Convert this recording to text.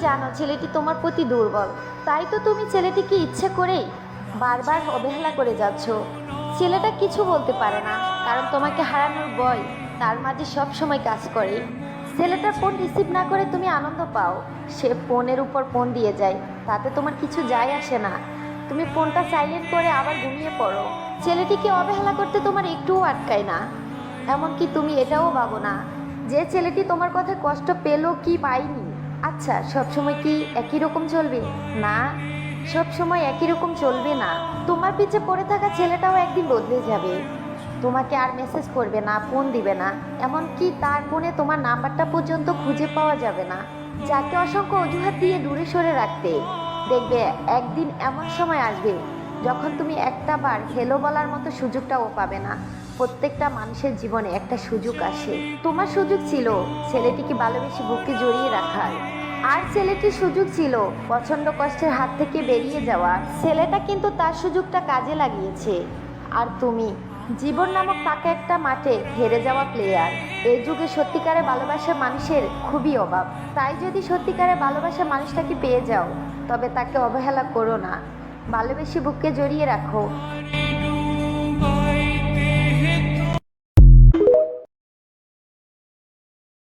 জানো ছেলেটি তোমার প্রতি দুর্বল, তাই তো তুমি ছেলেটিকে ইচ্ছে করেই বারবার অবহেলা করে যাচ্ছ। ছেলেটা কিছু বলতে পারে না, কারণ তোমাকে হারানোর ভয় তার মাঝে সব সময় কাজ করে। ছেলেটার ফোন রিসিভ না করে তুমি আনন্দ পাও, সে ফোনের উপর ফোন দিয়ে যায়, তাতে তোমার কিছু যায় আসে না। তুমি ফোনটা সাইলেন্ট করে আবার ঘুমিয়ে পড়ো। ছেলেটিকে অবহেলা করতে তোমার একটুও আটকায় না। এমনকি তুমি এটাও ভাবো না যে ছেলেটি তোমার কথায় কষ্ট পেলো কি পায়নি। আচ্ছা, সবসময় কি একই রকম চলবে? না, সব সময় একই রকম চলবে না। তোমার পিছে পড়ে থাকা ছেলেটাও একদিন বদলে যাবে। তোমাকে আর মেসেজ করবে না, ফোন দিবে না, এমনকি তার ফোনে তোমার নাম্বারটা পর্যন্ত খুঁজে পাওয়া যাবে না। যাকে অসংখ্য অজুহাত দিয়ে দূরে সরে রাখতে, দেখবে একদিন এমন সময় আসবে যখন তুমি একটা বার হেলো বলার মতো সুযোগটাও পাবে না। প্রত্যেকটা মানুষের জীবনে একটা সুযোগ আসে। তোমার সুযোগ ছিল ছেলেটিকে ভালোবেসে বুকে জড়িয়ে রাখার, আর ছেলেটির সুযোগ ছিল প্রচণ্ড কষ্টের হাত থেকে বেরিয়ে যাওয়ার। ছেলেটা কিন্তু তার সুযোগটা কাজে লাগিয়েছে, আর তুমি জীবন নামক পাকা একটা মাঠে হেরে যাওয়া প্লেয়ার। এই যুগে সত্যিকারে ভালোবাসা মানুষের খুবই অভাব। তাই যদি সত্যিকারে ভালোবাসা মানুষটাকে পেয়ে যাও, তবে তাকে অবহেলা করো না, ভালোবেসে বুকে জড়িয়ে রাখো।